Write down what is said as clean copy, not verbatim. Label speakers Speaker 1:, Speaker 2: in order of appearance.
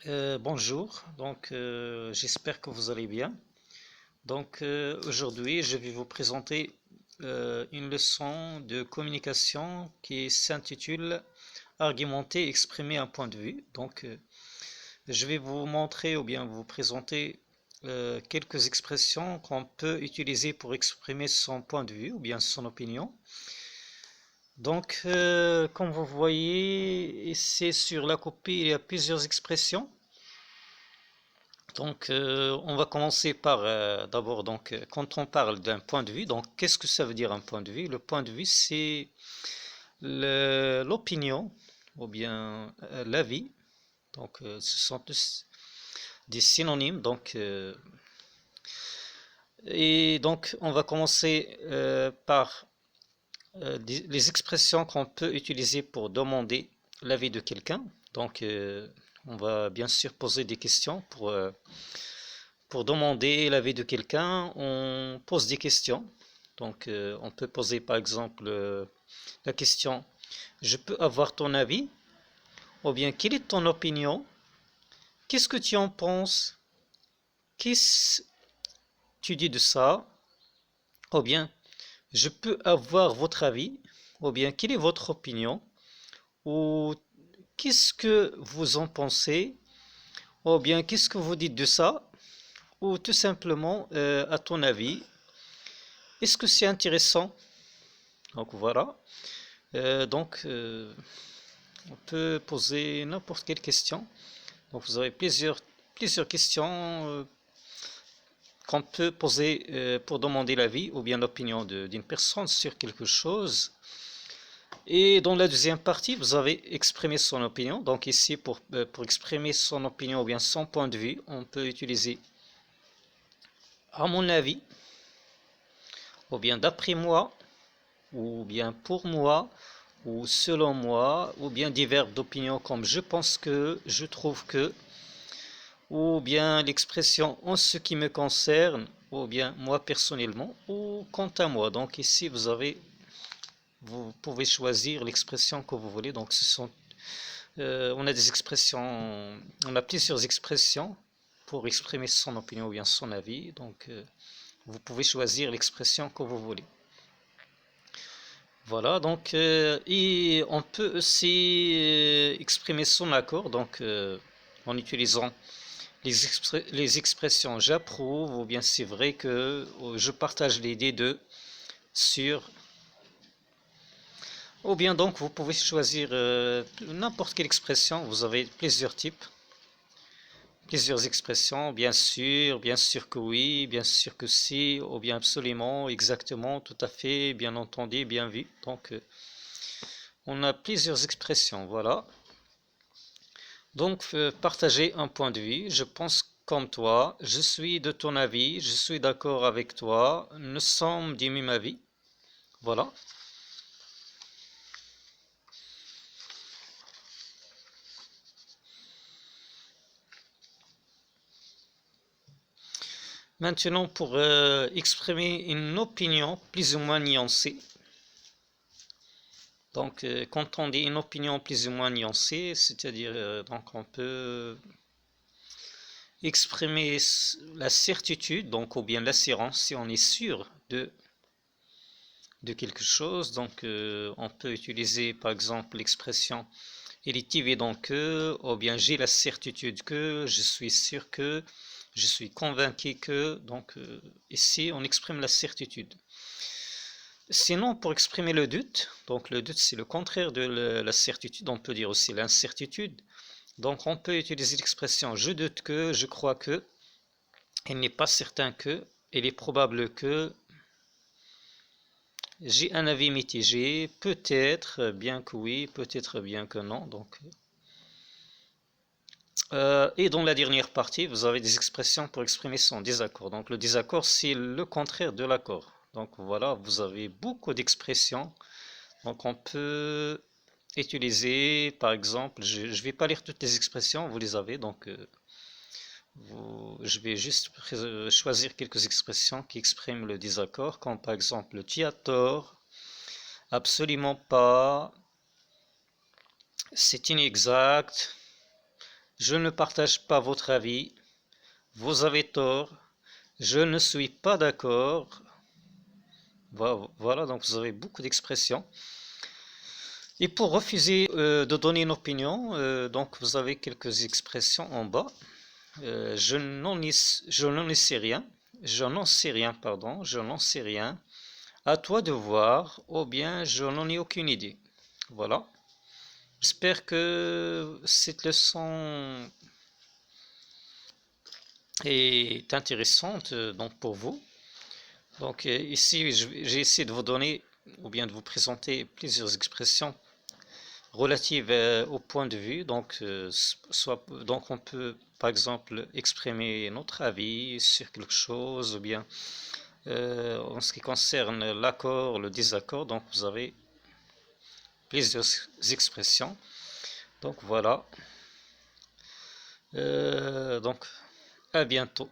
Speaker 1: Bonjour, j'espère que vous allez bien. Aujourd'hui je vais vous présenter une leçon de communication qui s'intitule Argumenter, exprimer un point de vue. Je vais vous montrer ou bien vous présenter quelques expressions qu'on peut utiliser pour exprimer son point de vue ou bien son opinion. Comme vous voyez, ici sur la copie, il y a plusieurs expressions. On va commencer par d'abord quand on parle d'un point de vue, donc qu'est-ce que ça veut dire un point de vue? Le point de vue, c'est l'opinion ou bien l'avis. Ce sont des synonymes. On va commencer par les expressions qu'on peut utiliser pour demander l'avis de quelqu'un. On va bien sûr poser des questions pour demander l'avis de quelqu'un, on pose des questions. On peut poser par exemple la question, je peux avoir ton avis? Ou bien, quelle est ton opinion? Qu'est-ce que tu en penses? Qu'est-ce que tu dis de ça? Ou bien, je peux avoir votre avis? Ou bien, quelle est votre opinion? Ou qu'est-ce que vous en pensez? Ou bien, qu'est-ce que vous dites de ça? Ou tout simplement, à ton avis, est-ce que c'est intéressant? Donc voilà. On peut poser n'importe quelle question. Donc, vous avez plusieurs questions qu'on peut poser pour demander l'avis ou bien l'opinion d'une personne sur quelque chose. Et dans la deuxième partie, vous avez exprimé son opinion. Donc ici, pour exprimer son opinion ou bien son point de vue, on peut utiliser à mon avis, ou bien d'après moi, ou bien pour moi, ou selon moi, ou bien des verbes d'opinion comme je pense que, je trouve que, ou bien l'expression en ce qui me concerne, ou bien moi personnellement, ou quant à moi. Donc ici, vous pouvez choisir l'expression que vous voulez. On a des expressions, on a plusieurs expressions pour exprimer son opinion ou bien son avis. Vous pouvez choisir l'expression que vous voulez. Voilà, et on peut aussi exprimer son accord, en utilisant les expressions j'approuve ou bien c'est vrai que je partage l'idée de sur ou bien donc vous pouvez choisir n'importe quelle expression, vous avez plusieurs expressions, bien sûr que oui, bien sûr que si, ou bien absolument, exactement, tout à fait, bien entendu, bien vu. On a plusieurs expressions, voilà. Partager un point de vue, je pense comme toi, je suis de ton avis, je suis d'accord avec toi, nous sommes du même avis, voilà. Maintenant, pour exprimer une opinion plus ou moins nuancée, quand on dit une opinion plus ou moins nuancée, c'est-à-dire, on peut exprimer la certitude, ou bien l'assurance, si on est sûr de quelque chose. On peut utiliser par exemple l'expression il est évident que, ou bien j'ai la certitude que, je suis sûr que, je suis convaincu que. Ici on exprime la certitude. Sinon, pour exprimer le doute, donc le doute c'est le contraire de la certitude, on peut dire aussi l'incertitude. Donc on peut utiliser l'expression je doute que, je crois que, il n'est pas certain que, il est probable que, j'ai un avis mitigé, peut-être bien que oui, peut-être bien que non. Et dans la dernière partie, vous avez des expressions pour exprimer son désaccord. Donc le désaccord, c'est le contraire de l'accord. Donc voilà, vous avez beaucoup d'expressions. Donc on peut utiliser, par exemple, je ne vais pas lire toutes les expressions, vous les avez. Je vais juste choisir quelques expressions qui expriment le désaccord, comme par exemple tu as tort, absolument pas, c'est inexact, je ne partage pas votre avis, vous avez tort, je ne suis pas d'accord. Voilà, donc vous avez beaucoup d'expressions. Et pour refuser de donner une opinion, donc vous avez quelques expressions en bas. Je n'en sais rien, je n'en sais rien, pardon, je n'en sais rien. À toi de voir, ou bien je n'en ai aucune idée. Voilà. J'espère que cette leçon est intéressante donc pour vous. Donc ici, j'ai essayé de vous donner ou bien de vous présenter plusieurs expressions relatives au point de vue. Donc on peut par exemple exprimer notre avis sur quelque chose ou bien en ce qui concerne l'accord, le désaccord. Donc vous avez plusieurs expressions. Donc voilà. Donc à bientôt.